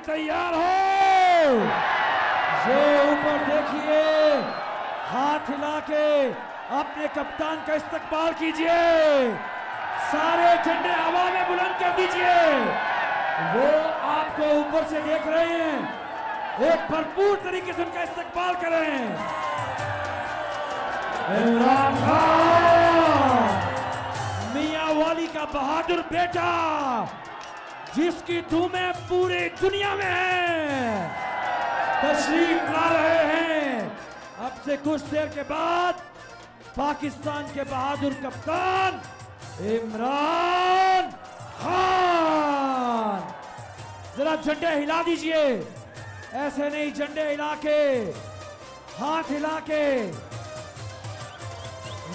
तैयार हो? ये ऊपर देखिए, हाथ हिला के अपने कप्तान का इस्तकबाल कीजिए। सारे झंडे हवा में बुलंद कर दीजिए। वो आपको ऊपर से देख रहे हैं। एक भरपूर तरीके से उनका इस्तकबाल करें। इमरान खान, मियां वाली का बहादुर बेटा, जिसकी धूमें पूरी दुनिया में है, तशरीफ ला रहे हैं। अब से कुछ देर के बाद पाकिस्तान के बहादुर कप्तान इमरान खान। जरा झंडे हिला दीजिए, ऐसे नहीं, झंडे हिला के, हाथ हिला के।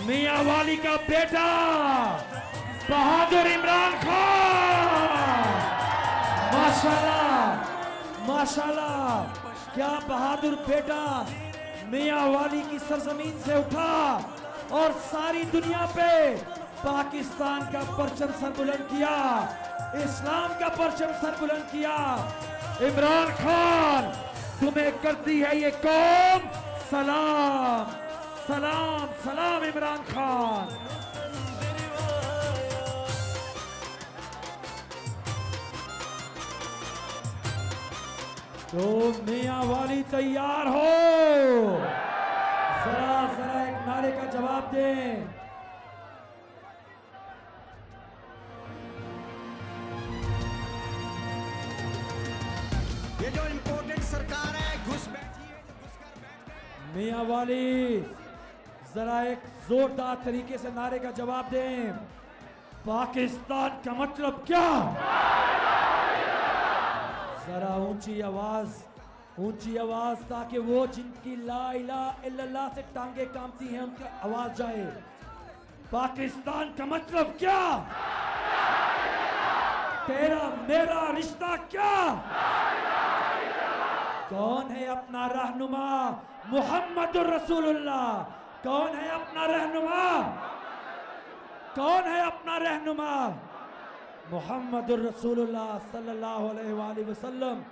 मियां वाली का बेटा बहादुर इमरान खान, माशाल्लाह माशाल्लाह, क्या बहादुर बेटा मियां वाली की सरजमीन से उठा और सारी दुनिया पे पाकिस्तान का परचम सर बुलंद किया, इस्लाम का परचम सर बुलंद किया। इमरान खान, तुम्हें करती है ये कौम सलाम सलाम सलाम। इमरान खान, तो मियां वाली तैयार हो? जरा जरा एक नारे का जवाब दें। ये जो इम्पोर्टेंट सरकार है, घुस बैठिए, घुस कर बैठ। मियां वाली, जरा एक जोरदार तरीके से नारे का जवाब दें। पाकिस्तान का मतलब क्या? जरा ऊंची आवाज, ताकि वो जिनकी ला इलाहा इल्लल्लाह से टांगे कांपती हैं उनकी आवाज जाए। पाकिस्तान का मतलब क्या? तेरा मेरा रिश्ता क्या? कौन है अपना रहनुमा? मुहम्मदुर रसूलुल्लाह। कौन है अपना रहनुमा? कौन है अपना रहनुमा? मुहम्मदुर रसूलुल्लाह सल्लल्लाहु अलैहि वसल्लम।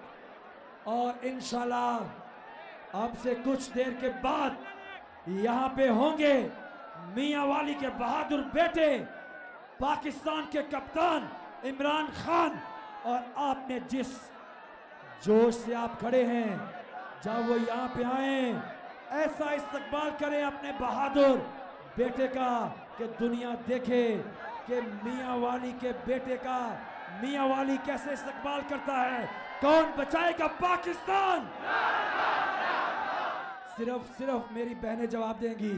और इंशाल्लाह अब से कुछ देर के बाद यहाँ पे होंगे मियां वाली के बहादुर बेटे पाकिस्तान के कप्तान इमरान खान। और आपने जिस जोश से आप खड़े हैं, जब वो यहाँ पे आए, ऐसा इस्तकबाल करें अपने बहादुर बेटे का कि दुनिया देखे कि मियां वाली के बेटे का मियां वाली कैसे इस्तकबाल करता है। कौन बचाएगा पाकिस्तान? सिर्फ मेरी बहनें जवाब देंगी।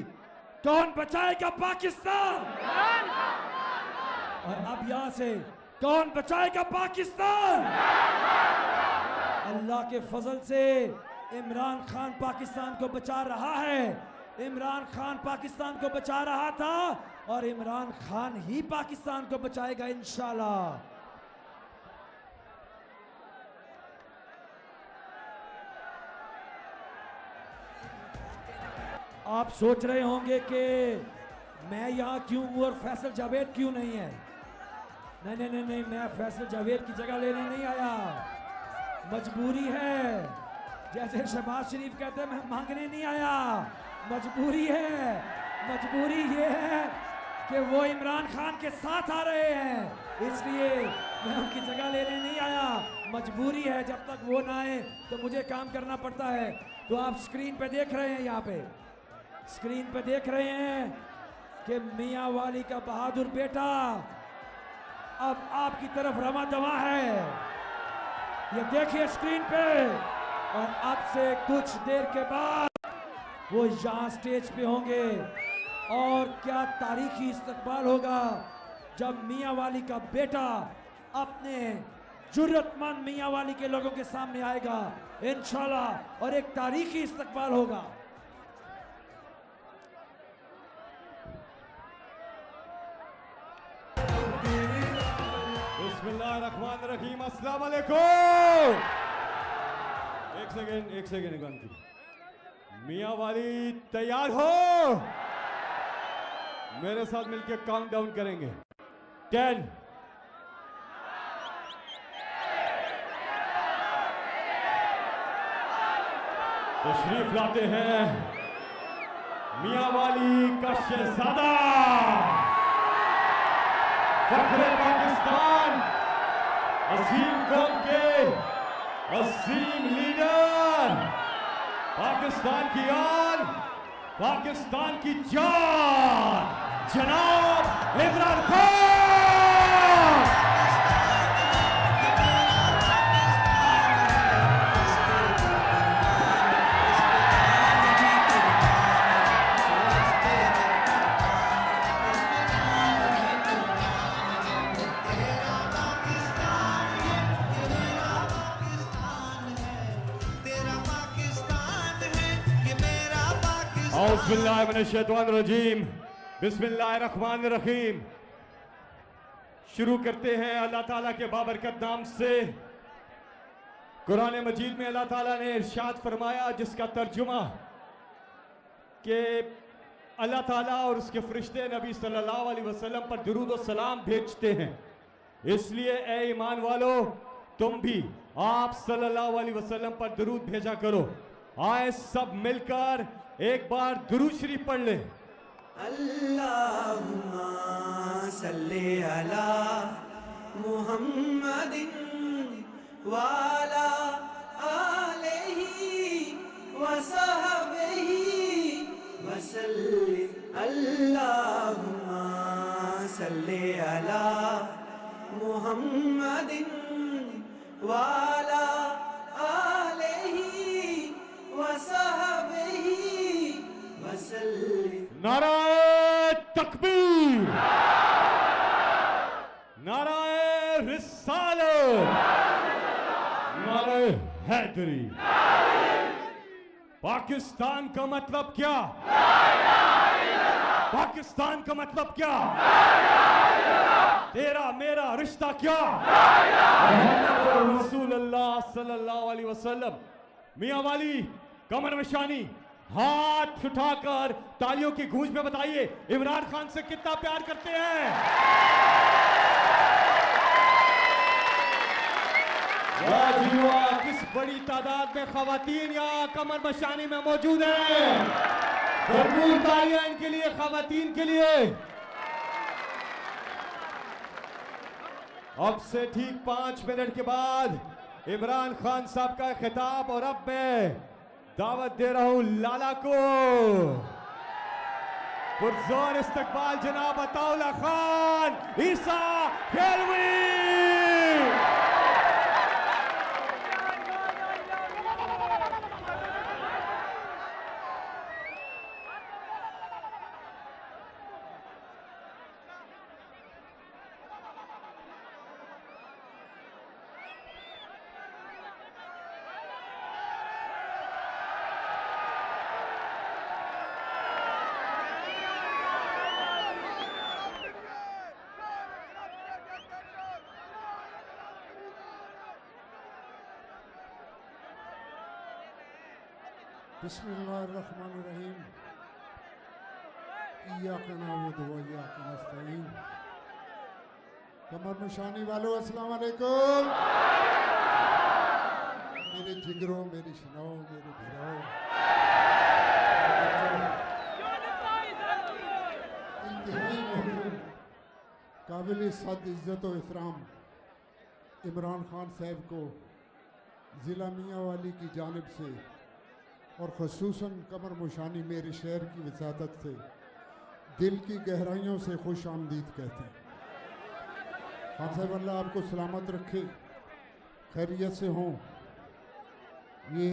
कौन बचाएगा पाकिस्तान? और अब यहां से कौन बचाएगा पाकिस्तान? अल्लाह के फजल से इमरान खान पाकिस्तान को बचा रहा है। इमरान खान पाकिस्तान को बचा रहा था और इमरान खान ही पाकिस्तान को बचाएगा इंशाल्लाह। आप सोच रहे होंगे कि मैं यहाँ क्यों हूँ और फैसल जावेद क्यों नहीं है। नहीं, मैं फैसल जावेद की जगह लेने नहीं आया, मजबूरी है। जैसे शहबाज शरीफ कहते हैं, मैं मांगने नहीं आया, मजबूरी है। मजबूरी ये है कि वो इमरान खान के साथ आ रहे हैं, इसलिए मैं उनकी जगह लेने नहीं आया। मजबूरी है, जब तक वो ना आए तो मुझे काम करना पड़ता है। तो आप स्क्रीन पे देख रहे हैं, यहाँ पे स्क्रीन पे देख रहे हैं कि मियां वाली का बहादुर बेटा अब आपकी तरफ रमा दवा है। ये देखिए स्क्रीन पे। और अब से कुछ देर के बाद वो यहाँ स्टेज पे होंगे और क्या तारीखी इस्तकबाल होगा जब मियां वाली का बेटा अपने जुर्रतमंद मियां वाली के लोगों के सामने आएगा इंशाल्लाह, और एक तारीखी इस्तकबाल होगा। बिस्मिल्लाहिर्रहमानिर्रहीम, अस्सलाम वालेकुम। एक सेकेंड गन की। मियां वाली तैयार हो? मेरे साथ मिलके काउंट डाउन करेंगे। 10, तशरीफ लाते हैं मियांवाली का शहजादा, फख्र पाकिस्तान, अजीम कौम के अजीम लीडर, पाकिस्तान की आन, पाकिस्तान की जान, जनाब इमरान खान। औज़ुबिल्लाहिमिनश्शैतानिर्रजीम, बिस्मिल्लाहिर्रहमानिर्रहीम। शुरू करते हैं अल्लाह ताला के बाबरकत नाम से। कुरान मजीद में अल्लाह ताला ने इरशाद फरमाया, जिसका तर्जुमा कि अल्लाह ताला और उसके फरिश्ते नबी सल्लल्लाहु अलैहि वसल्लम पर दुरूद और सलाम भेजते हैं। इसलिए ए ईमान वालो, तुम भी आप सल्लल्लाहु अलैहि वसल्लम पर दुरूद भेजा करो। आए सब मिलकर एक बार दुरूद शरीफ पढ़ ले। अल्लाहुम्मा सल्ली अला मुहम्मदिन वाला आलिही वसहबिही वसल्लिम। अल्लाहुम्मा सल्ली अला मुहम्मदिन वाला आलिही वसहबिही वसल्लिम। नाराए तकबीर, नाराए रिसालत, नाराए हैदरी। पाकिस्तान का मतलब क्या? पाकिस्तान का मतलब क्या? तेरा मेरा रिश्ता क्या? रसूलुल्लाह सल्लल्लाहु अलैहि वसल्लम। मियां वाली कमर निशानी हाथ उठाकर तालियों की गूंज में बताइए, इमरान खान से कितना प्यार करते हैं। वाह जी वाह, किस बड़ी तादाद में खवातीन यहाँ कमर मशानी में मौजूद हैं। भरपूर तालियां इनके लिए, खवातीन के लिए। अब से ठीक 5 मिनट के बाद इमरान खान साहब का खिताब, और अब मैं दावत दे रहा हूं लाला को। पुरजोर इस्तकबाल जनाब अताउल्लाह खान ईसा खेलवी। बिस्मिल्लाहिर्रहमानिर्रहीम। इय्याका नअबुदु व इय्याका नस्तईन। कमर निशानी वालों अस्सलाम वालेकुम। मेरे जिगरों, मेरी शनाओं, मेरे भराओं, इंतहाई मोहतरम काबिल सद इज़्ज़त व इहतराम इमरान खान साहब को ज़िला मियांवाली की जानिब से और ख़ुसूसन कमर मुशानी मेरे शहर की वसादत से दिल की गहराइयों से खुश आमदीद कहते हैं। खान साहब अल्लाह आपको सलामत रखे, खैरियत से हों। ये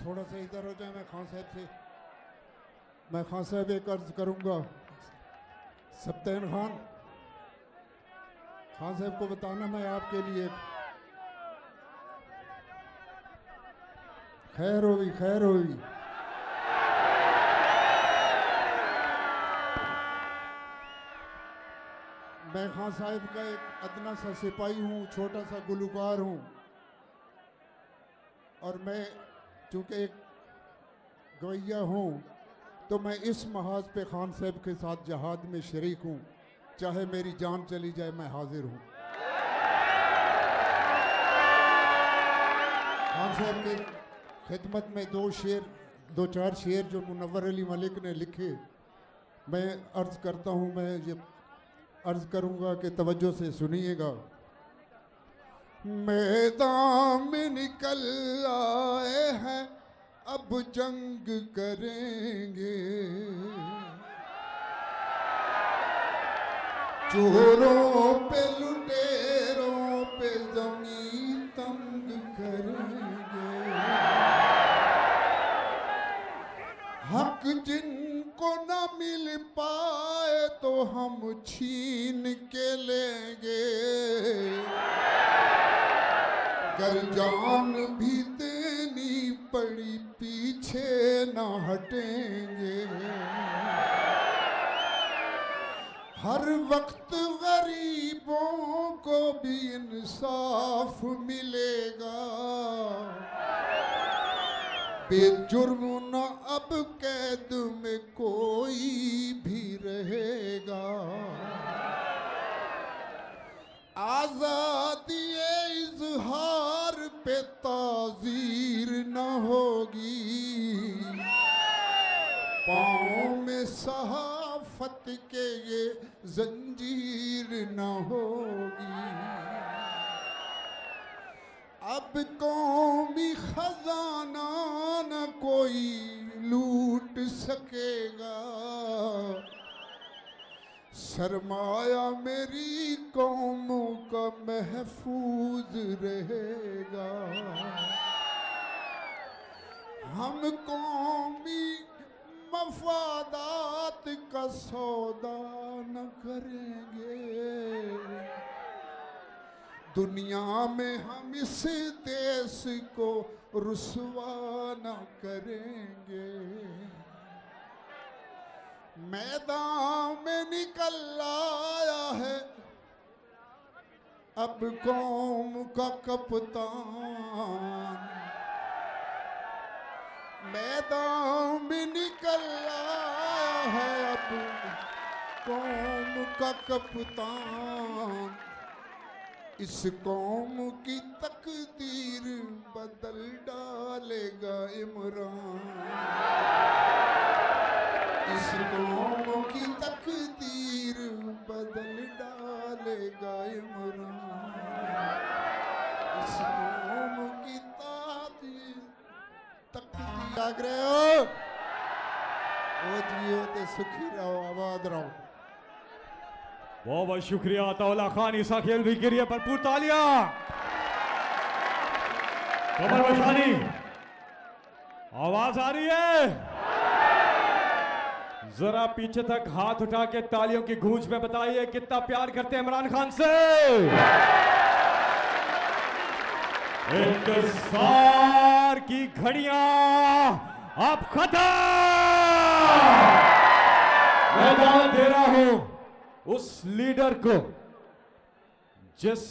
थोड़ा सा इधर हो जाए। मैं खान साहब एक अर्ज करूंगा। सप्तान खान साहब को बताना मैं आपके लिए खैर होगी। मैं खान साहब का एक अदना सा सिपाही हूँ, छोटा सा गुलकार हूँ, और मैं चूँकि एक गवैया हूँ तो मैं इस महाज पे खान साहब के साथ जहाद में शरीक हूँ, चाहे मेरी जान चली जाए मैं हाजिर हूँ। खान साहब की खिदमत में दो चार शेर जो मुनव्वर अली मलिक ने लिखे मैं अर्ज़ करता हूँ। मैं ये अर्ज़ करूँगा कि तवज्जो से सुनिएगा। मैदान में निकल आए हैं अब जंग करेंगे, चोरों पे लुटेरों पे ज़मीन तंग करेंगे। हक जिनको न मिल पाए तो हम छीन के लेंगे, अगर जान भी देनी पड़ी पीछे ना हटेंगे। हर वक्त गरीबों को भी इंसाफ मिलेगा, बेजुर्म न अब कैद में कोई भी रहेगा। आजादी इजहार पे ताजीर न होगी, पाँव में सहाफत के ये जंजीर न होगी। अब कौमी खजाना न कोई लूट सकेगा, सरमाया मेरी कौम का महफूज रहेगा। हम कौमी मफादात का सौदा न करेंगे, दुनिया में हम इस देश को रुसवा न करेंगे। मैदान में निकल आया है अब कौम का कप्तान, मैदान में निकल आया है अब कौम का कप्तान। इस कौम की तकदीर बदल डालेगा इमरान, इस कौम की तकदीर बदल डालेगा इमरान, इस कौम की तकदीर। जाग रहे हो? ओ जियो ते सुखी रहो, आबाद रहो। बहुत बहुत शुक्रिया अताउल्ला खान। ईसा खेल भी गिरिए भरपूर तालियां। कमर बशानी आवाज आ रही है? जरा पीछे तक हाथ उठा के तालियों की गूंज में बताइए कितना प्यार करते हैं इमरान खान से। इंतजार की घड़ियां अब खत्म। मैं दावत दे रहा हूं उस लीडर को जिस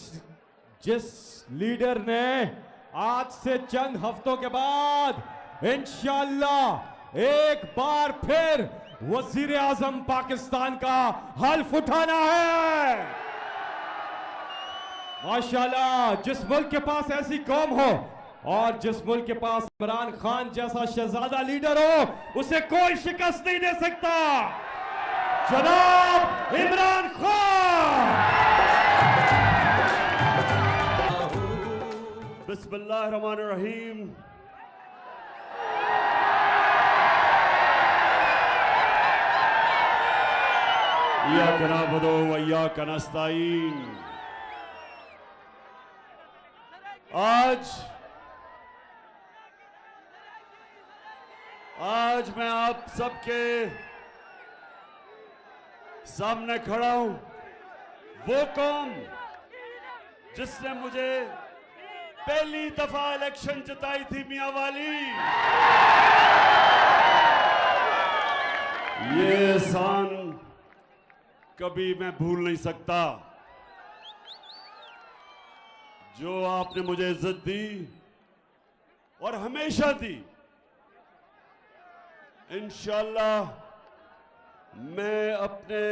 लीडर ने आज से चंद हफ्तों के बाद इंशाअल्लाह एक बार फिर वजीर आजम पाकिस्तान का हल्फ उठाना है। माशाल्लाह, जिस मुल्क के पास ऐसी कौम हो और जिस मुल्क के पास इमरान खान जैसा शहजादा लीडर हो, उसे कोई शिकस्त नहीं दे सकता। जनाब इमरान खान। बिस्मिल्लाहिर्रहमानिर्रहीम। इय्याका नअबुदु व इय्याका नस्तईन। आज मैं आप सबके सामने खड़ा हूं, वो कौम जिसने मुझे पहली दफा इलेक्शन जिताई थी मियां वाली। ये एहसान कभी मैं भूल नहीं सकता। जो आपने मुझे इज्जत दी और हमेशा दी, इंशाअल्लाह मैं अपने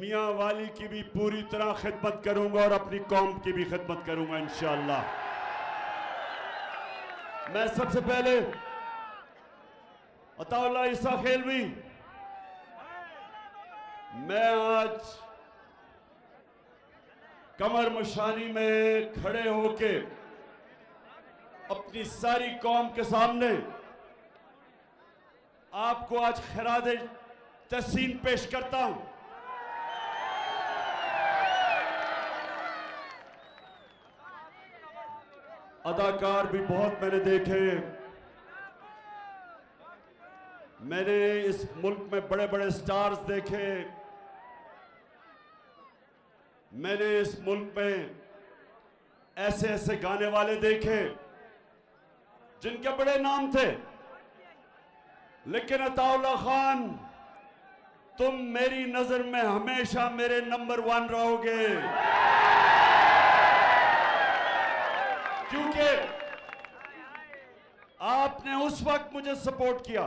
मियां वाली की भी पूरी तरह खिदमत करूंगा और अपनी कौम की भी खिदमत करूंगा इंशाअल्लाह। मैं सबसे पहले अताउल्लाह ईसा खेलवी, मैं आज कमर मशानी में खड़े होके अपनी सारी कौम के सामने आपको आज खिरादे तहसीन पेश करता हूं। अदाकार भी बहुत मैंने देखे, मैंने इस मुल्क में बड़े बड़े स्टार्स देखे, मैंने इस मुल्क में ऐसे ऐसे गाने वाले देखे जिनके बड़े नाम थे, लेकिन अताउल्लाह खान तुम मेरी नजर में हमेशा मेरे नंबर 1 रहोगे, क्योंकि आपने उस वक्त मुझे सपोर्ट किया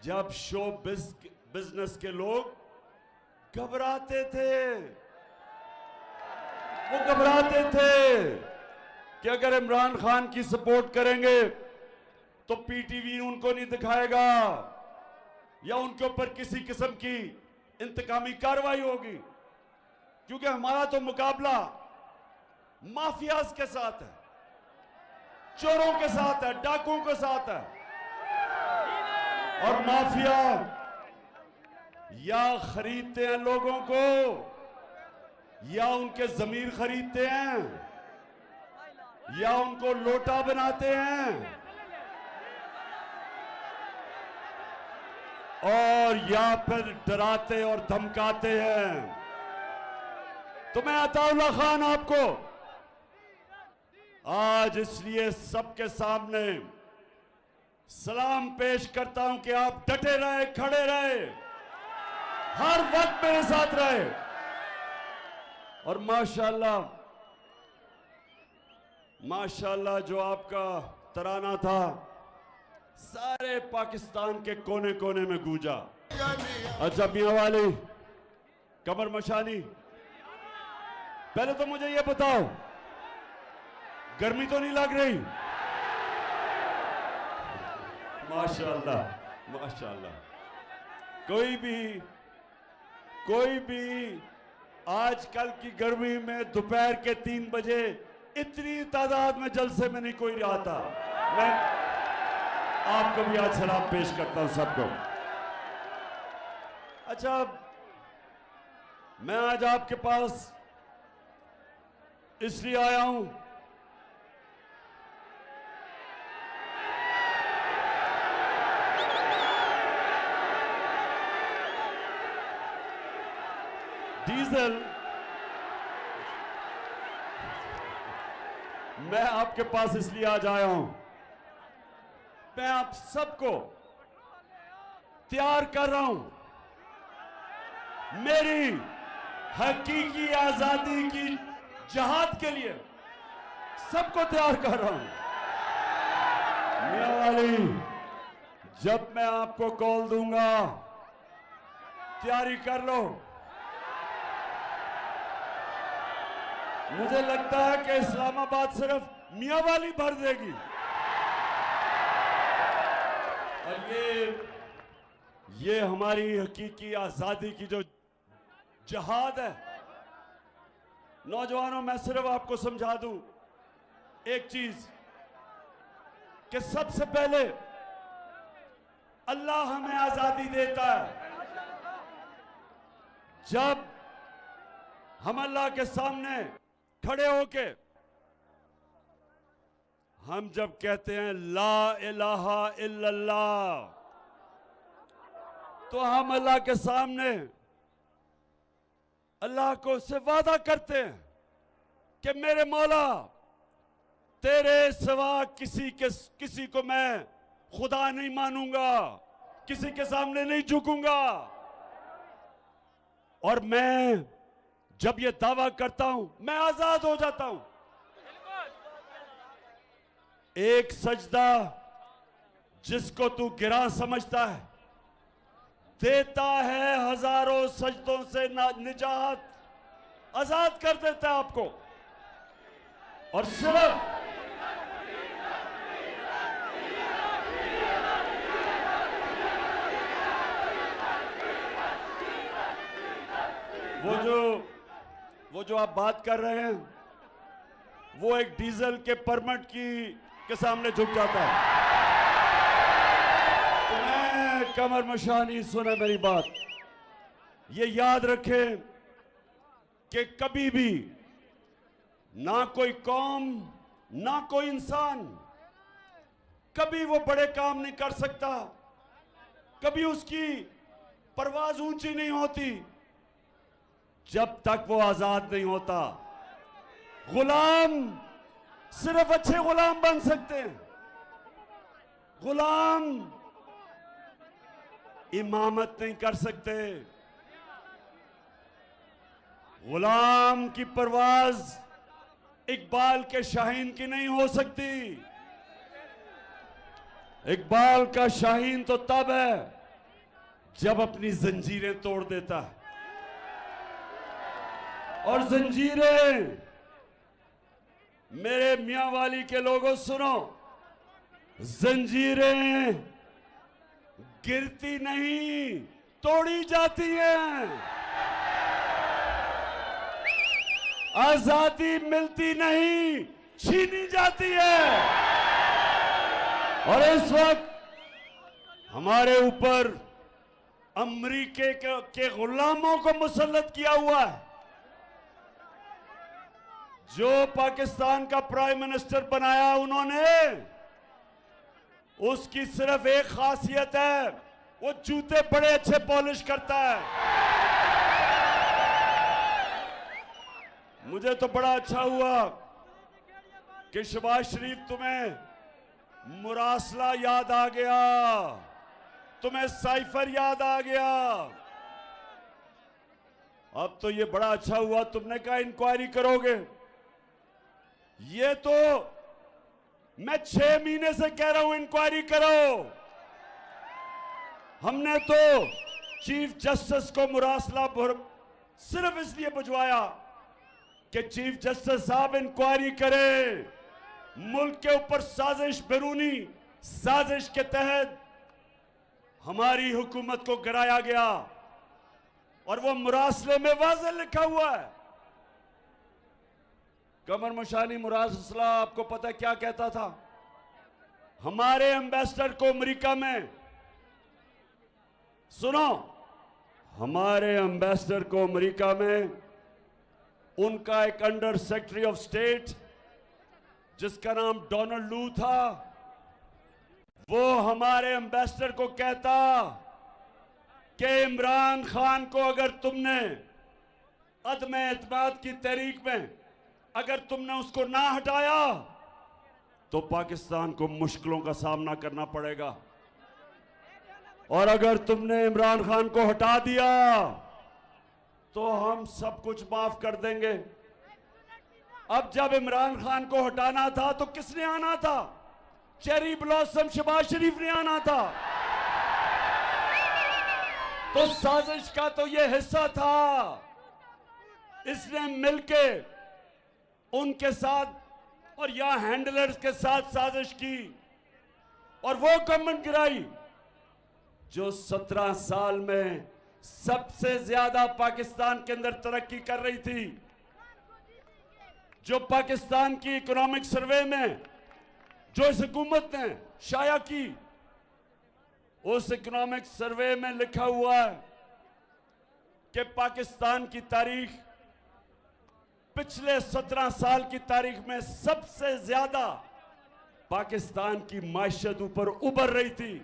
जब शो बिजनेस के लोग घबराते थे। वो घबराते थे कि अगर इमरान खान की सपोर्ट करेंगे तो पीटीवी उनको नहीं दिखाएगा या उनके ऊपर किसी किस्म की इंतकामी कार्रवाई होगी, क्योंकि हमारा तो मुकाबला माफियाज के साथ है, चोरों के साथ है, डाकुओं के साथ है। और माफिया या खरीदते हैं लोगों को या उनके जमीर खरीदते हैं या उनको लोटा बनाते हैं और या फिर डराते और धमकाते हैं। तो मैं अताउल्लाह खान आपको आज इसलिए सबके सामने सलाम पेश करता हूं कि आप डटे रहे, खड़े रहे, हर वक्त मेरे साथ रहे। और माशाल्लाह माशाल्लाह जो आपका तराना था सारे पाकिस्तान के कोने कोने में गूंजा। अच्छा मियां वाली, कमर मशानी, पहले तो मुझे ये बताओ गर्मी तो नहीं लग रही? माशाल्लाह माशाल्लाह। कोई भी आजकल की गर्मी में दोपहर के 3 बजे इतनी तादाद में जलसे में नहीं कोई आता। मैं आपको भी आज सलाम पेश करता हूं सबको। अच्छा, मैं आज आपके पास इसलिए आया हूं डीजल, मैं आपके पास इसलिए आज आया हूं, मैं आप सबको तैयार कर रहा हूं मेरी हकीकी आजादी की जहाद के लिए, सबको तैयार कर रहा हूं। मियां वाली, जब मैं आपको कॉल दूंगा तैयारी कर लो। मुझे लगता है कि इस्लामाबाद सिर्फ मियां वाली भर देगी। और ये हमारी हकीकी आजादी की जो जहाद है। नौजवानों, मैं सिर्फ आपको समझा दूं एक चीज कि सबसे पहले अल्लाह हमें आजादी देता है। जब हम अल्लाह के सामने खड़े होके हम जब कहते हैं ला इलाहा इल्लल्लाह, तो हम अल्लाह के सामने अल्लाह को से वादा करते हैं कि मेरे मौला, तेरे सिवा किसी को मैं खुदा नहीं मानूंगा, किसी के सामने नहीं झुकूंगा। और मैं जब ये दावा करता हूं मैं आजाद हो जाता हूं। एक सजदा जिसको तू गिरा समझता है, देता है हजारों सजदों से निजात, आजाद कर देता है आपको। और सिर्फ वो जो आप बात कर रहे हैं, वो एक डीजल के परमिट के सामने झुक जाता है। तुम्हें कमर मशानी सुने मेरी बात, ये याद रखें कि कभी भी ना कोई कौम, ना कोई इंसान कभी वो बड़े काम नहीं कर सकता, कभी उसकी परवाज ऊंची नहीं होती जब तक वो आजाद नहीं होता। गुलाम सिर्फ अच्छे गुलाम बन सकते हैं। गुलाम इमामत नहीं कर सकते। गुलाम की परवाज इकबाल के शाहीन की नहीं हो सकती। इकबाल का शाहीन तो तब है जब अपनी जंजीरें तोड़ देता है। और जंजीरें, मेरे मियां वाली के लोगों सुनो, जंजीरें गिरती नहीं, तोड़ी जाती हैं। आजादी मिलती नहीं, छीनी जाती है। और इस वक्त हमारे ऊपर अमेरिके के गुलामों को मुसल्लत किया हुआ है। जो पाकिस्तान का प्राइम मिनिस्टर बनाया उन्होंने, उसकी सिर्फ एक खासियत है, वो जूते बड़े अच्छे पॉलिश करता है। मुझे तो बड़ा अच्छा हुआ कि शहबाज शरीफ तुम्हें मुरासला याद आ गया, तुम्हें साइफर याद आ गया। अब तो ये बड़ा अच्छा हुआ तुमने कहा इंक्वायरी करोगे। ये तो मैं 6 महीने से कह रहा हूं इंक्वायरी करो। हमने तो चीफ जस्टिस को मुरासला सिर्फ इसलिए भिजवाया कि चीफ जस्टिस साहब इंक्वायरी करें। मुल्क के ऊपर साजिश, बैरूनी साजिश के तहत हमारी हुकूमत को गिराया गया और वो मुरासले में वाज़ेह लिखा हुआ है। कमर मशानी मुरासला आपको पता क्या कहता था? हमारे एम्बेसडर को अमेरिका में, सुनो, हमारे एम्बेसडर को अमेरिका में उनका एक अंडर सेक्रेटरी ऑफ स्टेट जिसका नाम डोनाल्ड लू था, वो हमारे एम्बेसडर को कहता कि इमरान खान को अगर तुमने अदम एतमाद की तहरीक में अगर तुमने उसको ना हटाया तो पाकिस्तान को मुश्किलों का सामना करना पड़ेगा, और अगर तुमने इमरान खान को हटा दिया तो हम सब कुछ माफ कर देंगे। अब जब इमरान खान को हटाना था तो किसने आना था? चेरी ब्लॉसम शहबाज शरीफ ने आना था। तो साजिश का तो ये हिस्सा था। इसने मिलके उनके साथ और यहां हैंडलर्स के साथ साजिश की और वो गवर्नमेंट गिराई जो 17 साल में सबसे ज्यादा पाकिस्तान के अंदर तरक्की कर रही थी। जो पाकिस्तान की इकोनॉमिक सर्वे में जो इस हुकूमत ने शाया की, उस इकोनॉमिक सर्वे में लिखा हुआ है कि पाकिस्तान की तारीख पिछले 17 साल की तारीख में सबसे ज्यादा पाकिस्तान की मायशत ऊपर उभर रही थी।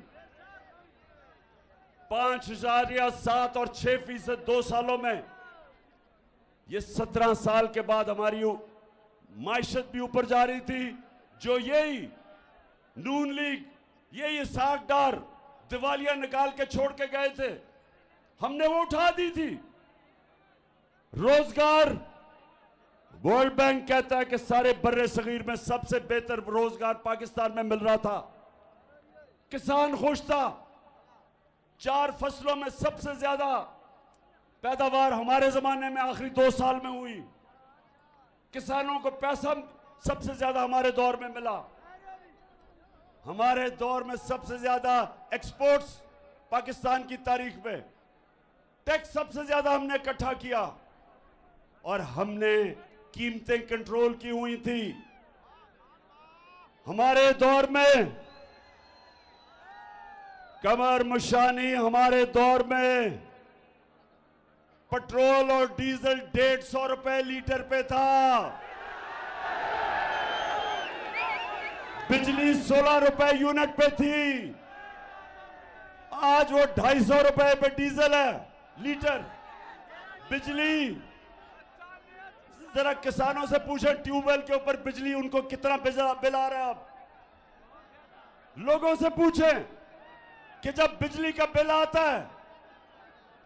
5,000 या 7 और 6% 2 सालों में, ये 17 साल के बाद हमारी मायशत भी ऊपर जा रही थी। जो यही नून लीग, यही इसाक डार दिवालिया निकाल के छोड़ के गए थे, हमने वो उठा दी थी। रोजगार, वर्ल्ड बैंक कहता है कि सारे बर्रे सगीर में सबसे बेहतर रोजगार पाकिस्तान में मिल रहा था। किसान खुश था। 4 फसलों में सबसे ज्यादा पैदावार हमारे जमाने में आखिरी 2 साल में हुई। किसानों को पैसा सबसे ज्यादा हमारे दौर में मिला। हमारे दौर में सबसे ज्यादा एक्सपोर्ट्स पाकिस्तान की तारीख में, टैक्स सबसे ज्यादा हमने इकट्ठा किया और हमने कीमतें कंट्रोल की हुई थी। हमारे दौर में कमर मुशानी, हमारे दौर में पेट्रोल और डीजल 150 रुपए लीटर पे था। बिजली 16 रुपए यूनिट पे थी। आज वो 250 रुपए पे डीजल है लीटर। बिजली, जरा किसानों से पूछें ट्यूबवेल के ऊपर बिजली उनको कितना बिल आ रहा है। अब लोगों से पूछें कि जब बिजली का बिल आता है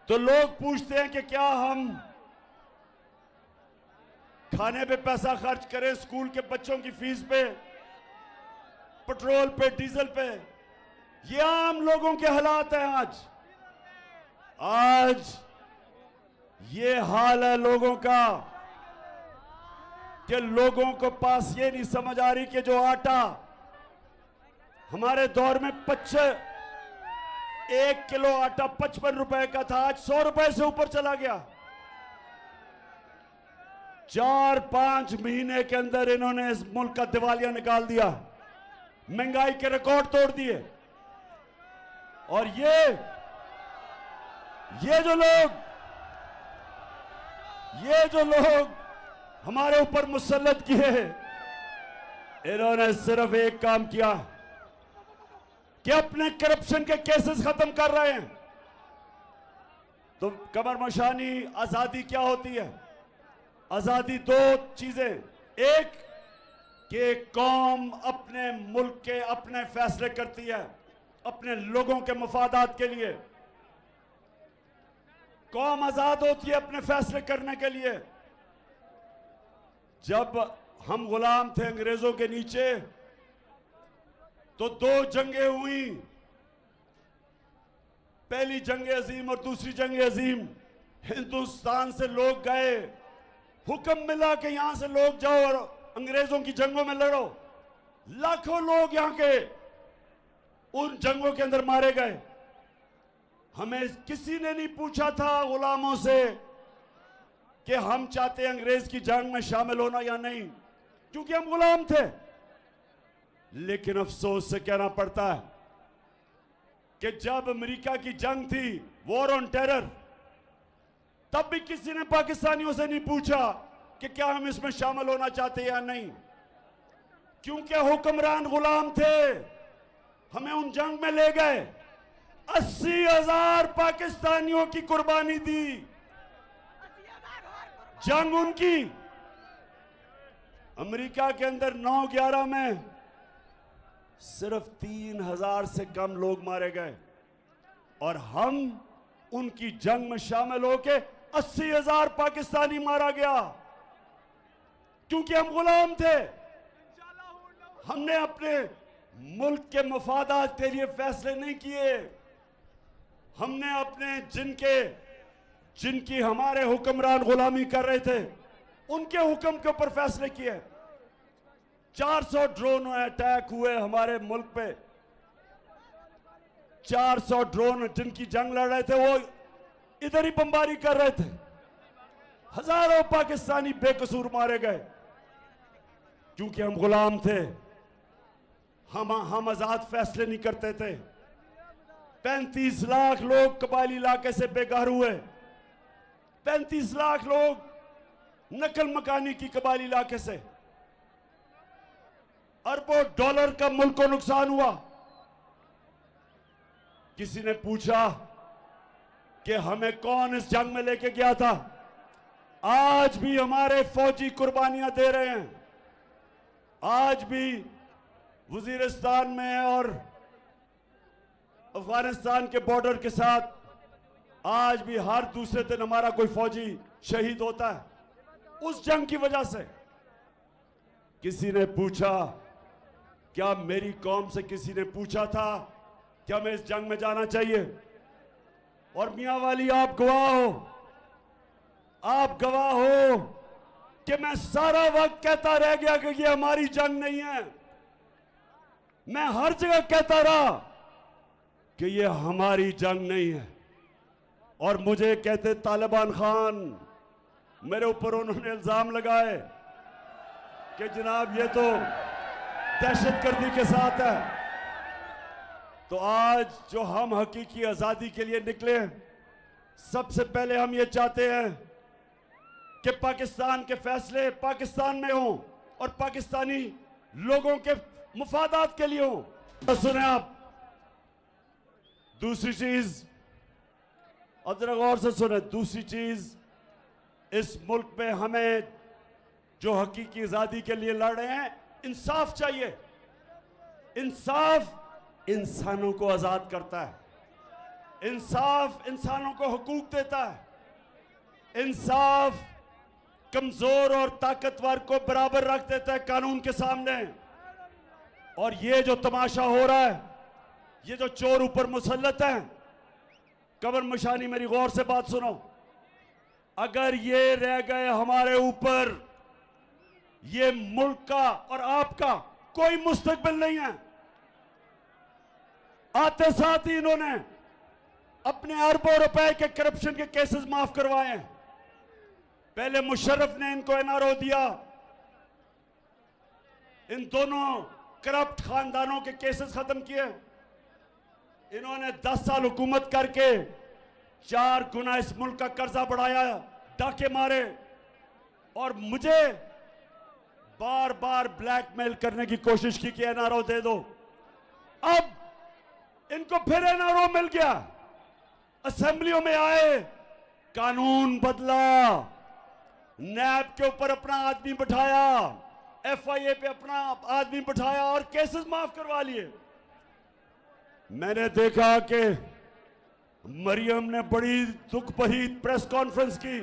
तो लोग पूछते हैं कि क्या हम खाने पे पैसा खर्च करें, स्कूल के बच्चों की फीस पे, पेट्रोल पे, डीजल पे। ये आम लोगों के हालात हैं आज ये हाल है लोगों का कि लोगों को पास ये नहीं समझ आ रही कि जो आटा हमारे दौर में 1 किलो आटा 55 रुपए का था, आज 100 रुपए से ऊपर चला गया। 4-5 महीने के अंदर इन्होंने इस मुल्क का दिवालिया निकाल दिया, महंगाई के रिकॉर्ड तोड़ दिए। और ये जो लोग हमारे ऊपर मुसल्लत किए, इन्होंने सिर्फ एक काम किया कि अपने करप्शन के केसेस खत्म कर रहे हैं। तो कमर मशानी, आजादी क्या होती है? आजादी 2 चीजें, एक कि कौम अपने मुल्क के अपने फैसले करती है अपने लोगों के मफादात के लिए। कौम आजाद होती है अपने फैसले करने के लिए। जब हम गुलाम थे अंग्रेजों के नीचे तो 2 जंगें हुई, पहली जंग अजीम और दूसरी जंग अजीम। हिंदुस्तान से लोग गए, हुक्म मिला कि यहां से लोग जाओ और अंग्रेजों की जंगों में लड़ो। लाखों लोग यहां के उन जंगों के अंदर मारे गए। हमें किसी ने नहीं पूछा था गुलामों से कि हम चाहते हैं अंग्रेज की जंग में शामिल होना या नहीं, क्योंकि हम गुलाम थे। लेकिन अफसोस से कहना पड़ता है कि जब अमेरिका की जंग थी, वॉर ऑन टेरर, तब भी किसी ने पाकिस्तानियों से नहीं पूछा कि क्या हम इसमें शामिल होना चाहते हैं या नहीं, क्योंकि हुक्मरान गुलाम थे। हमें उन जंग में ले गए, 80,000 पाकिस्तानियों की कुर्बानी दी। जंग उनकी। अमेरिका के अंदर 9/11 में सिर्फ 3,000 से कम लोग मारे गए और हम उनकी जंग में शामिल होके 80,000 पाकिस्तानी मारा गया, क्योंकि हम गुलाम थे। हमने अपने मुल्क के मफादात के लिए फैसले नहीं किए। हमने अपने जिनकी हमारे हुक्मरान गुलामी कर रहे थे, उनके हुक्म के ऊपर फैसले किए। 400 ड्रोन अटैक हुए हमारे मुल्क पे। 400 ड्रोन जिनकी जंग लड़ रहे थे वो इधर ही बमबारी कर रहे थे। हजारों पाकिस्तानी बेकसूर मारे गए, क्योंकि हम गुलाम थे। हम आजाद फैसले नहीं करते थे। 35 लाख लोग कबायली इलाके से बेघर हुए। 35 लाख लोग नकल मकानी की कबायली इलाके से। अरबों डॉलर का मुल्क को नुकसान हुआ। किसी ने पूछा कि हमें कौन इस जंग में लेके गया था? आज भी हमारे फौजी कुर्बानियां दे रहे हैं। आज भी वजीरिस्तान में और अफगानिस्तान के बॉर्डर के साथ आज भी हर दूसरे दिन हमारा कोई फौजी शहीद होता है उस जंग की वजह से। किसी ने पूछा, क्या मेरी कौम से किसी ने पूछा था कि हमें इस जंग में जाना चाहिए। और मियां वाली आप गवाह हो, आप गवाह हो कि मैं सारा वक्त कहता रह गया कि ये हमारी जंग नहीं है। मैं हर जगह कहता रहा कि ये हमारी जंग नहीं है। और मुझे कहते तालिबान खान, मेरे ऊपर उन्होंने इल्जाम लगाए कि जनाब ये तो दहशतगर्दी के साथ है। तो आज जो हम हकीकी आजादी के लिए निकले, सबसे पहले हम ये चाहते हैं कि पाकिस्तान के फैसले पाकिस्तान में हों और पाकिस्तानी लोगों के मुफादात के लिए हों। तो सुने आप, दूसरी चीज, और जरा गौर से सुने, दूसरी चीज, इस मुल्क में हमें जो हकीकी आजादी के लिए लड़ रहे हैं, इंसाफ चाहिए। इंसाफ इंसानों को आजाद करता है, इंसाफ इंसानों को हुकूक देता है, इंसाफ कमजोर और ताकतवर को बराबर रख देता है कानून के सामने। और ये जो तमाशा हो रहा है, ये जो चोर ऊपर मुसल्लत है, कमर मशानी, मेरी गौर से बात सुनो, अगर ये रह गए हमारे ऊपर, ये मुल्क का और आपका कोई मुस्तकबिल नहीं है। आते साथ ही इन्होंने अपने अरबों रुपए के करप्शन के केसेस माफ करवाए हैं। पहले मुशर्रफ ने इनको एनआरओ दिया, इन दोनों करप्ट खानदानों के केसेस खत्म किए। इन्होंने 10 साल हुकूमत करके 4 गुना इस मुल्क का कर्जा बढ़ाया, डाके मारे, और मुझे बार बार ब्लैकमेल करने की कोशिश की कि एनआरओ दे दो। अब इनको फिर एनआरओ मिल गया, असेंबलियों में आए, कानून बदला, नैब के ऊपर अपना आदमी बिठाया, एफआईए पे अपना आदमी बिठाया और केसेस माफ करवा लिए। मैंने देखा कि मरियम ने बड़ी दुख भरी प्रेस कॉन्फ्रेंस की,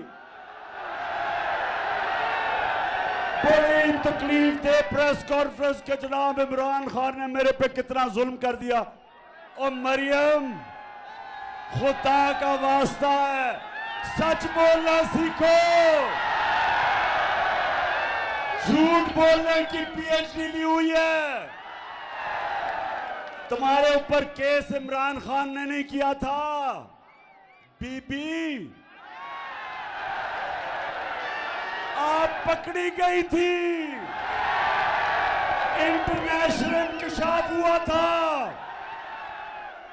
बड़ी तकलीफ दे प्रेस कॉन्फ्रेंस के जनाब इमरान खान ने मेरे पे कितना जुल्म कर दिया। और मरियम, खुदा का वास्ता है, सच बोलना सीखो, झूठ बोलने की पीएचडी ली हुई है। तुम्हारे ऊपर केस इमरान खान ने नहीं किया था बीबी, आप पकड़ी गई थी, इंटरनेशनल इंकशाफ हुआ था,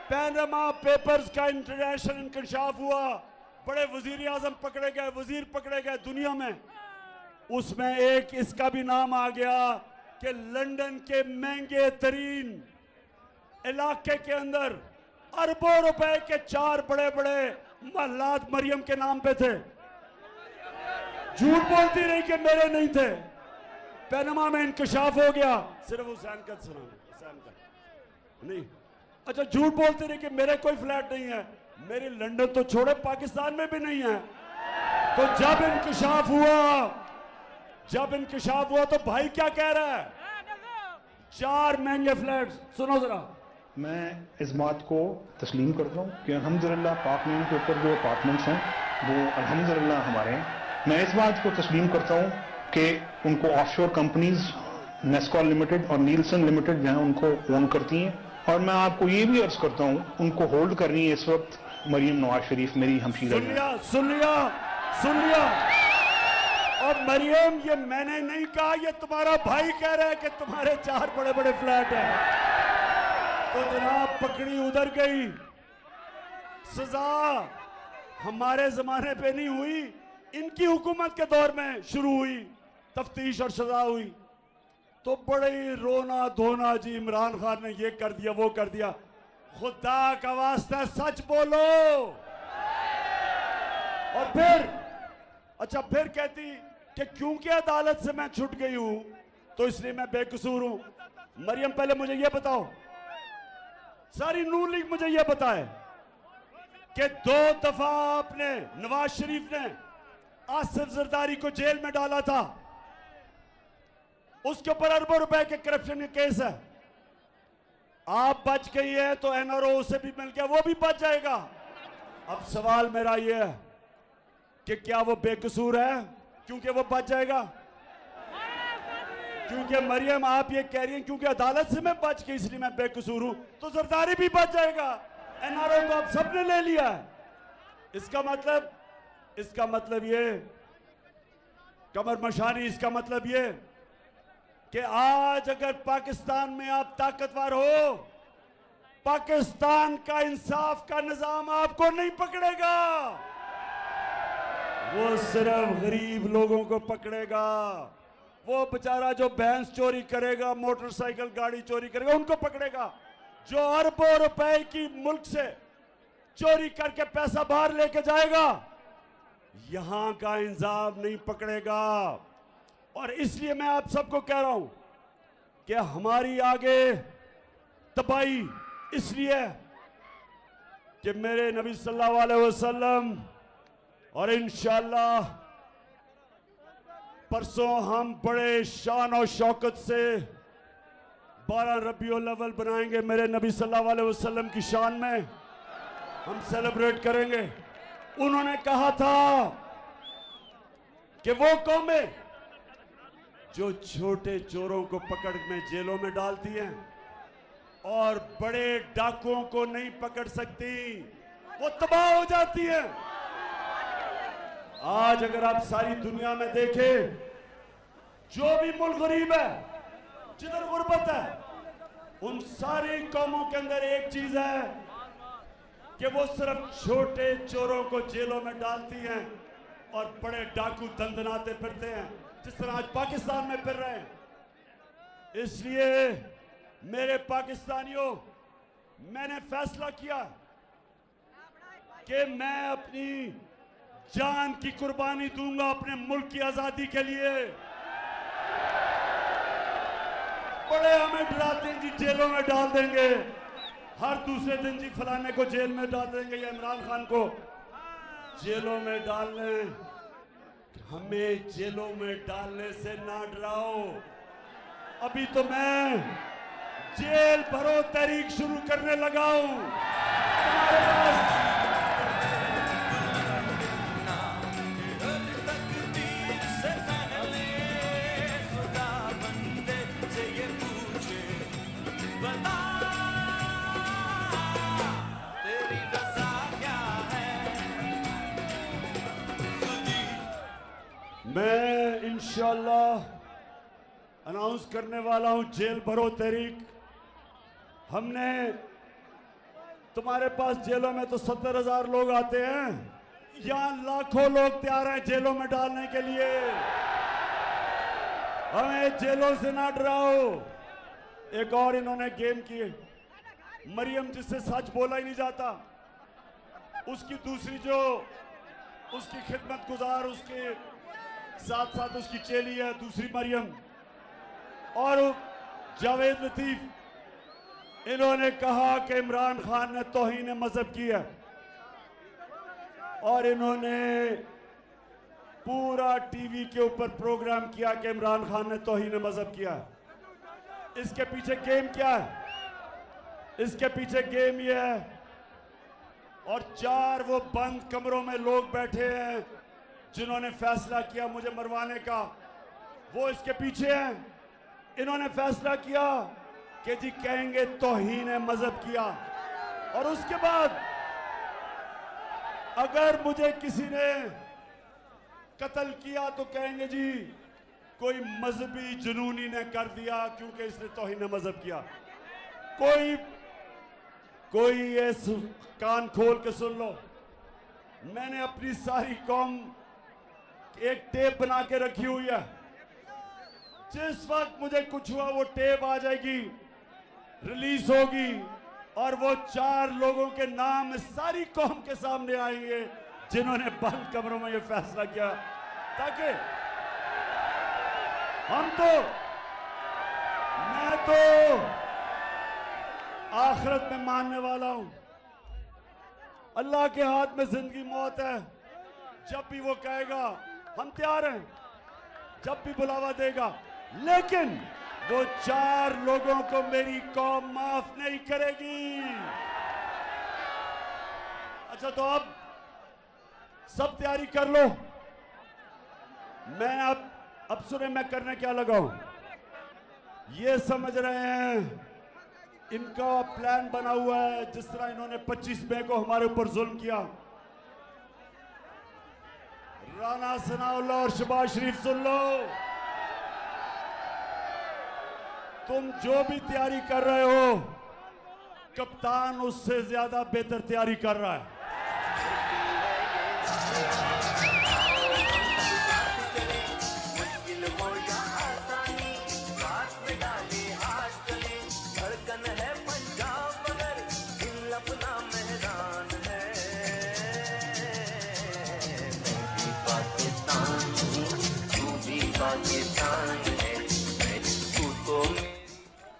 पैनामा पेपर्स का इंटरनेशनल इंकशाफ हुआ, बड़े वजीर आजम पकड़े गए, वजीर पकड़े गए दुनिया में। उसमें एक इसका भी नाम आ गया कि लंदन के महंगे तरीन इलाके के अंदर अरबों रुपए के 4 बड़े बड़े महलात मरियम के नाम पे थे। झूठ बोलती रही कि मेरे नहीं थे। पैनामा में इंकशाफ हो गया, सिर्फ हुसैन का सुना, हुसैन का नहीं। अच्छा, झूठ बोलती रही कि मेरे कोई फ्लैट नहीं है, मेरी लंदन तो छोड़े पाकिस्तान में भी नहीं है। तो जब इंकशाफ हुआ तो भाई क्या कह रहा है, 4 महंगे फ्लैट। सुनो जरा, मैं इस बात को तस्लीम करता हूँ कि अल्हम्दुलिल्लाह पाक मीम के ऊपर जो अपार्टमेंट्स हैं वो अल्हम्दुलिल्लाह हमारे हैं। मैं इस बात को तस्लीम करता हूँ कि उनको ऑफशोर कंपनीज नेस्कॉल लिमिटेड और नीलसन लिमिटेड जो है उनको ओन करती हैं। और मैं आपको ये भी अर्ज करता हूँ, उनको होल्ड कर रही है इस वक्त मरियम नवाज शरीफ, मेरी हमशीरा। सुन लिया। और मरियम, ये मैंने नहीं कहा, ये तुम्हारा भाई कह रहा है कि तुम्हारे 4 बड़े बड़े फ्लैट हैं। तो जनाब पकड़ी उधर गई, सजा हमारे जमाने पे नहीं हुई, इनकी हुकूमत के दौर में शुरू हुई तफ्तीश और सजा हुई। तो बड़े ही रोना धोना जी, इमरान खान ने ये कर दिया वो कर दिया। खुदा का वास्ता सच बोलो। और फिर कहती कि क्योंकि अदालत से मैं छूट गई हूं तो इसलिए मैं बेकसूर हूं। मरियम, पहले मुझे यह बताओ, सारी नून लीग मुझे यह बताए कि 2 दफा आपने, नवाज शरीफ ने आसिफ जरदारी को जेल में डाला था, उसके ऊपर अरबों रुपए के करप्शन के केस है। आप बच गई है तो एनआरओ उसे भी मिल गया, वो भी बच जाएगा। अब सवाल मेरा ये है कि क्या वो बेकसूर है क्योंकि वो बच जाएगा? क्योंकि मरियम आप ये कह रही हैं क्योंकि अदालत से मैं बच के इसलिए मैं बेकसूर हूं, तो जरदारी भी बच जाएगा। एनआरओ तो आप सबने ले लिया है। इसका मतलब ये कमर मशानी, इसका मतलब ये कि आज अगर पाकिस्तान में आप ताकतवर हो, पाकिस्तान का इंसाफ का निजाम आपको नहीं पकड़ेगा, वो सिर्फ गरीब लोगों को पकड़ेगा। वो बेचारा जो भैंस चोरी करेगा, मोटरसाइकिल गाड़ी चोरी करेगा, उनको पकड़ेगा। जो अरबों रुपए की मुल्क से चोरी करके पैसा बाहर लेके जाएगा, यहां का इंसाफ नहीं पकड़ेगा। और इसलिए मैं आप सबको कह रहा हूं कि हमारी आगे तबाही इसलिए कि मेरे नबी सल्लल्लाहु अलैहि वसल्लम और इंशाअल्लाह परसों हम बड़े शान और शौकत से 12 रबीउल अव्वल बनाएंगे। मेरे नबी सल्लल्लाहु अलैहि वसल्लम की शान में हम सेलिब्रेट करेंगे। उन्होंने कहा था कि वो कौमें जो छोटे चोरों को पकड़ में जेलों में डालती हैं और बड़े डाकुओं को नहीं पकड़ सकती, वो तबाह हो जाती हैं। आज अगर आप सारी दुनिया में देखें, जो भी मुल्क गरीब है, जिधर गुर्बत है, उन सारी कौमों के अंदर एक चीज है कि वो सिर्फ छोटे चोरों को जेलों में डालती हैं और बड़े डाकू दंदनाते फिरते हैं, जिस तरह आज पाकिस्तान में फिर रहे हैं। इसलिए मेरे पाकिस्तानियों, मैंने फैसला किया कि मैं अपनी जान की कुर्बानी दूंगा अपने मुल्क की आजादी के लिए। बड़े हमें डराते हैं जी, जेलों में डाल देंगे, हर दूसरे दिन जी फलाने को जेल में डाल देंगे या इमरान खान को जेलों में डालने। हमें जेलों में डालने से ना डराओ। अभी तो मैं जेल भरो तहरीक शुरू करने लगा हूं। तुम्हारे पास मैं इंशाअल्लाह अनाउंस करने वाला हूं जेल भरो तहरीक। हमने तुम्हारे पास जेलों में तो 70,000 लोग आते हैं, यहां लाखों लोग तैयार हैं जेलों में डालने के लिए। हमें जेलों से ना डराओ। एक और इन्होंने गेम किए, मरियम जिससे सच बोला ही नहीं जाता, उसकी दूसरी जो उसकी खिदमत गुजार, उसके साथ साथ उसकी चेली है दूसरी मरियम, और जावेद लतीफ, इन्होंने कहा कि इमरान खान ने तौहीन मजहब की है और इन्होंने पूरा टीवी के ऊपर प्रोग्राम किया कि इमरान खान ने तौहीन मजहब किया है। इसके पीछे गेम क्या है? इसके पीछे गेम ये है, और 4 वो बंद कमरों में लोग बैठे हैं जिन्होंने फैसला किया मुझे मरवाने का, वो इसके पीछे हैं। इन्होंने फैसला किया कि जी कहेंगे तौहीन मजहब किया, और उसके बाद अगर मुझे किसी ने कत्ल किया तो कहेंगे जी कोई मजहबी जुनूनी ने कर दिया क्योंकि इसने तौहीन मजहब किया। कोई ये कान खोल के सुन लो, मैंने अपनी सारी कौम एक टेप बना के रखी हुई है। जिस वक्त मुझे कुछ हुआ वो टेप आ जाएगी, रिलीज होगी, और वो 4 लोगों के नाम सारी कौम के सामने आएंगे जिन्होंने बंद कमरों में ये फैसला किया, ताकि मैं तो आखिरत में मानने वाला हूं। अल्लाह के हाथ में जिंदगी मौत है। जब भी वो कहेगा हम तैयार हैं, जब भी बुलावा देगा। लेकिन वो 4 लोगों को मेरी कौम माफ नहीं करेगी। अच्छा, तो अब सब तैयारी कर लो। मैं अब सुने मैं करने क्या लगा हूं। ये समझ रहे हैं इनका प्लान बना हुआ है, जिस तरह इन्होंने 25 मई को हमारे ऊपर जुल्म किया। राना सनाउल्लाह और शहबाज शरीफ, सुन लो, तुम जो भी तैयारी कर रहे हो, कप्तान उससे ज्यादा बेहतर तैयारी कर रहा है।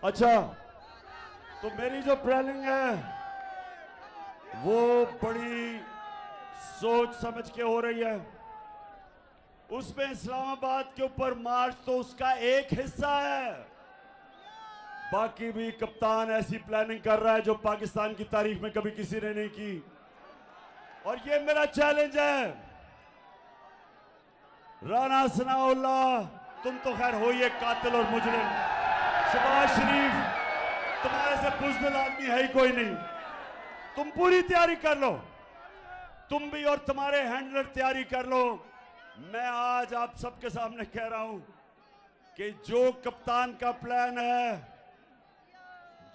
अच्छा, तो मेरी जो प्लानिंग है वो बड़ी सोच समझ के हो रही है। उसमें इस्लामाबाद के ऊपर मार्च तो उसका एक हिस्सा है, बाकी भी कप्तान ऐसी प्लानिंग कर रहा है जो पाकिस्तान की तारीख में कभी किसी ने नहीं की। और ये मेरा चैलेंज है। राना सनाउल्लाह, तुम तो खैर हो ही एक कातिल और मुजरिम। शहबाज शरीफ, तुम्हारे से बुज़दिल आदमी है ही कोई नहीं। तुम पूरी तैयारी कर लो, तुम भी और तुम्हारे हैंडलर तैयारी कर लो। मैं आज आप सबके सामने कह रहा हूं कि जो कप्तान का प्लान है,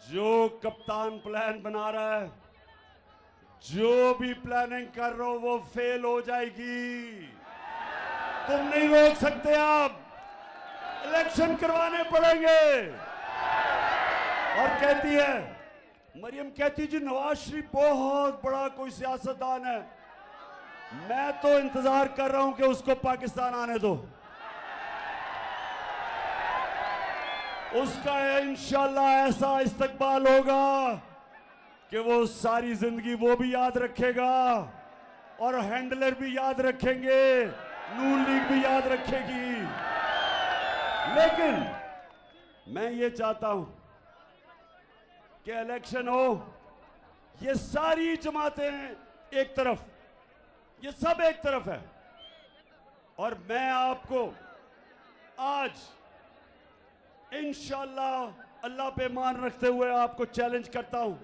जो कप्तान प्लान बना रहा है, जो भी प्लानिंग कर रहे हो, वो फेल हो जाएगी। तुम नहीं रोक सकते। आप इलेक्शन करवाने पड़ेंगे। और कहती है मरियम, कहती जी नवाज शरीफ बहुत बड़ा कोई सियासतदान है। मैं तो इंतजार कर रहा हूं कि उसको पाकिस्तान आने दो। उसका इंशाल्लाह ऐसा इस्तकबाल होगा कि वो सारी जिंदगी वो भी याद रखेगा और हैंडलर भी याद रखेंगे, नून लीग भी याद रखेगी। लेकिन मैं ये चाहता हूं कि इलेक्शन हो, ये सारी जमातें एक तरफ, ये सब एक तरफ है। और मैं आपको आज इंशाल्लाह अल्लाह पे मान रखते हुए आपको चैलेंज करता हूं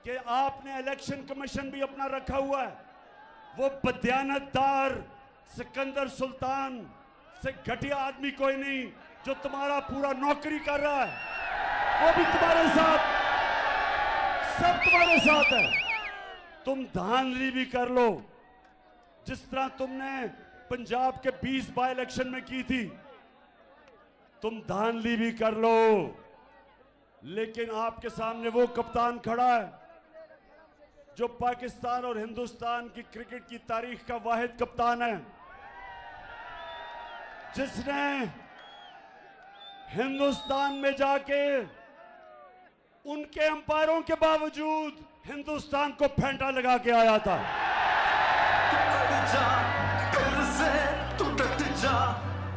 कि आपने इलेक्शन कमीशन भी अपना रखा हुआ है। वो बदयानतदार सिकंदर सुल्तान से घटिया आदमी कोई नहीं जो तुम्हारा पूरा नौकरी कर रहा है, वो भी तुम्हारे साथ, सब तुम्हारे साथ है। तुम धांधली भी कर लो, जिस तरह तुमने पंजाब के 20 बाई इलेक्शन में की थी, तुम धांधली भी कर लो। लेकिन आपके सामने वो कप्तान खड़ा है जो पाकिस्तान और हिंदुस्तान की क्रिकेट की तारीख का वाहिद कप्तान है, जिसने हिंदुस्तान में जाके उनके अंपायरों के बावजूद हिंदुस्तान को फेंटा लगा के आया था। फिर से तू डट जा,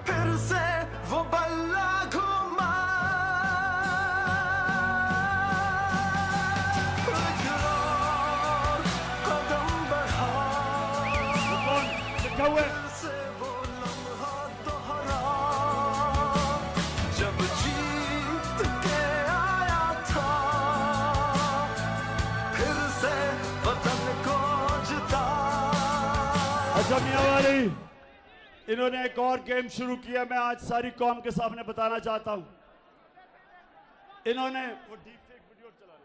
फिर से वो बल्ला घुमा, कदम बढ़ा, लिखा हुआ है से वो लम्हा दोहरा, जब जीत के आया था, फिर से वतन को जिता। अच्छा मियां वाली, इन्होंने एक और गेम शुरू किया, मैं आज सारी कौम के सामने बताना चाहता हूं। इन्होंने वो डीप फेक वीडियो चलाना,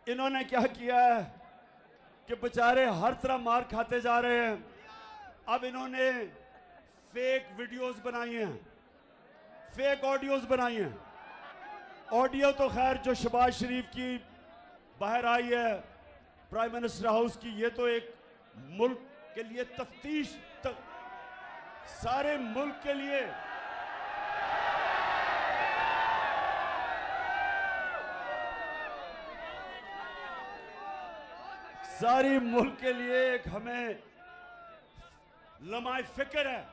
इन्होंने क्या किया है कि बेचारे हर तरह मार खाते जा रहे हैं। अब इन्होंने फेक वीडियोस बनाई हैं, फेक ऑडियोज बनाई हैं। ऑडियो तो खैर जो शहबाज शरीफ की बाहर आई है प्राइम मिनिस्टर हाउस की, ये तो एक मुल्क के लिए तफ्तीश तक, सारे मुल्क के लिए सारी मुल्क के लिए एक हमें लम्हा फिक्र है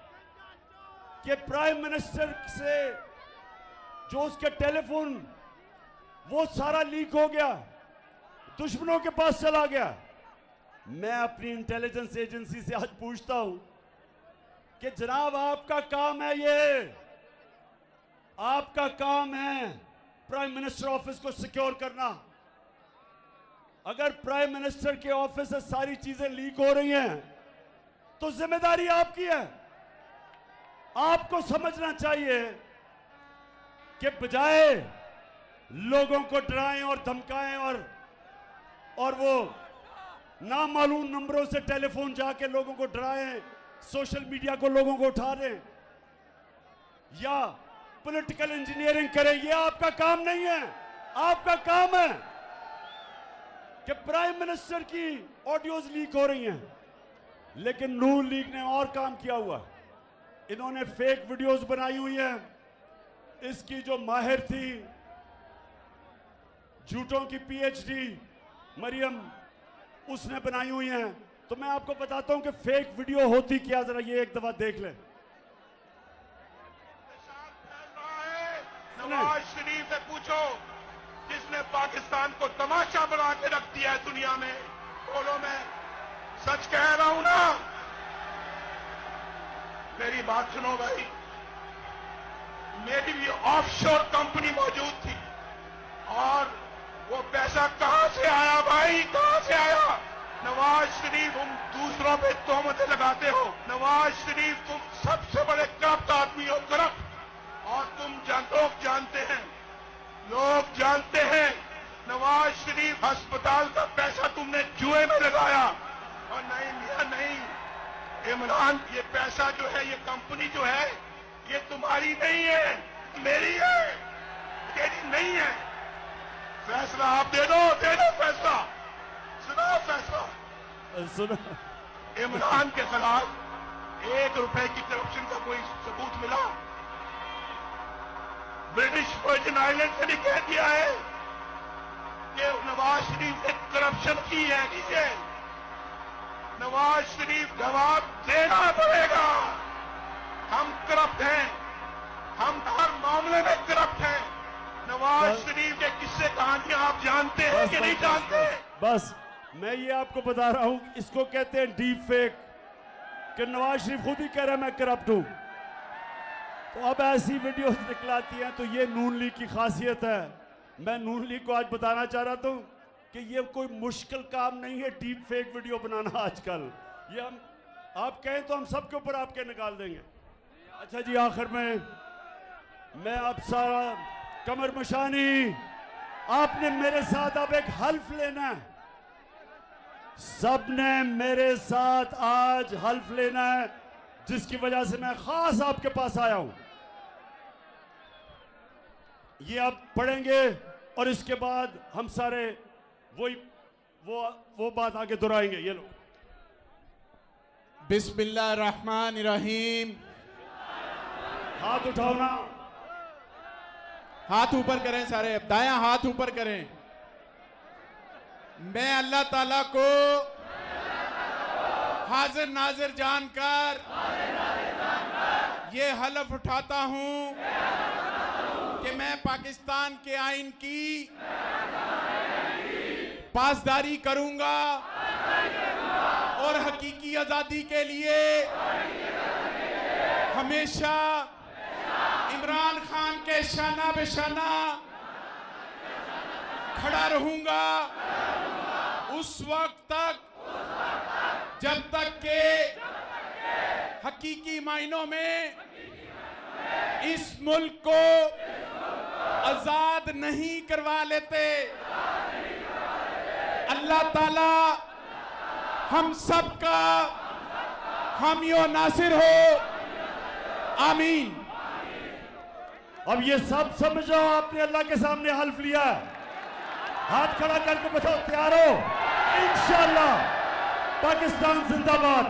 कि प्राइम मिनिस्टर से जो उसके टेलीफोन वो सारा लीक हो गया, दुश्मनों के पास चला गया। मैं अपनी इंटेलिजेंस एजेंसी से आज पूछता हूं कि जनाब आपका काम है, ये आपका काम है प्राइम मिनिस्टर ऑफिस को सिक्योर करना। अगर प्राइम मिनिस्टर के ऑफिस से सारी चीजें लीक हो रही हैं तो जिम्मेदारी आपकी है। आपको समझना चाहिए कि बजाय लोगों को डराएं और धमकाएं और वो नामालूम नंबरों से टेलीफोन जाके लोगों को डराएं, सोशल मीडिया को लोगों को उठा दें या पॉलिटिकल इंजीनियरिंग करें, ये आपका काम नहीं है। आपका काम है कि प्राइम मिनिस्टर की ऑडियोज लीक हो रही हैं, लेकिन नून लीग ने और काम किया हुआ। इन्होंने फेक वीडियोस बनाई हुई हैं। इसकी जो माहिर थी झूठों की पीएचडी मरियम, उसने बनाई हुई हैं। तो मैं आपको बताता हूं कि फेक वीडियो होती क्या, जरा ये एक दफा देख लें। नवाज शरीफ से पूछो, जिसने पाकिस्तान को तमाशा बना के रख दिया है दुनिया में। बोलो, मैं सच कह रहा हूं ना? मेरी बात सुनो भाई, मेरी भी ऑफशोर कंपनी मौजूद थी और वो पैसा कहां से आया भाई, कहां से आया? नवाज शरीफ, तुम दूसरों पे तोहमतें लगाते हो। नवाज शरीफ, तुम सबसे बड़े करप्ट आदमी हो, करप्ट। और लोग जानते हैं, लोग जानते हैं, नवाज शरीफ अस्पताल का पैसा तुमने जुए में लगाया। और नहीं मियां नहीं, इमरान, ये पैसा जो है, ये कंपनी जो है, ये तुम्हारी नहीं है, मेरी है, तेरी नहीं है। फैसला आप दे दो फैसला, सुनाओ फैसला। सुनो, इमरान के खिलाफ 1 रुपए की करप्शन का कोई सबूत मिला? ब्रिटिश वर्जिन आइलैंड से भी कह दिया है कि नवाज शरीफ ने करप्शन की है। नीचे नवाज शरीफ जवाब देना पड़ेगा। हम करप्ट हैं, हम हर मामले में करप्ट हैं। नवाज शरीफ के किस्से कहानियां आप जानते हैं कि नहीं जानते? बस मैं ये आपको बता रहा हूं, इसको कहते हैं डीप फेक, कि नवाज शरीफ खुद ही कह रहा है मैं करप्ट हूं। तो अब ऐसी वीडियोस निकलाती हैं, तो ये नून लीग की खासियत है। मैं नून लीग को आज बताना चाह रहा था कि ये कोई मुश्किल काम नहीं है डीप फेक वीडियो बनाना आजकल। ये हम आप कहें तो हम सबके ऊपर आपके निकाल देंगे। अच्छा जी, आखिर में मैं आप सारा कमर मशानी, आपने मेरे साथ अब एक हल्फ लेना है। सबने मेरे साथ आज हल्फ लेना है, जिसकी वजह से मैं खास आपके पास आया हूं। ये आप पढ़ेंगे और इसके बाद हम सारे वो बात आगे दोहराएंगे। ये लो, बिस्मिल्लाहिर्रहमानिर्रहीम। हाथ उठाओ ना, हाथ ऊपर करें सारे, दायां हाथ ऊपर करें। मैं अल्लाह ताला को हाजिर नाजिर जानकर ये हलफ उठाता हूं कि मैं पाकिस्तान के आईन की पासदारी करूंगा और हकीकी आजादी के लिए हमेशा इमरान खान के शाना बेशाना खड़ा रहूंगा उस वक्त तक जब तक के हकीकी मायनों में इस मुल्क को आजाद नहीं करवा लेते। अल्लाह ताला हम सब का हामियो नासिर हो, आमीन। अब ये सब समझ जाओ, आपने अल्लाह के सामने हल्फ लिया है। हाथ खड़ा करके बताओ, तैयार हो? इंशाअल्लाह पाकिस्तान जिंदाबाद।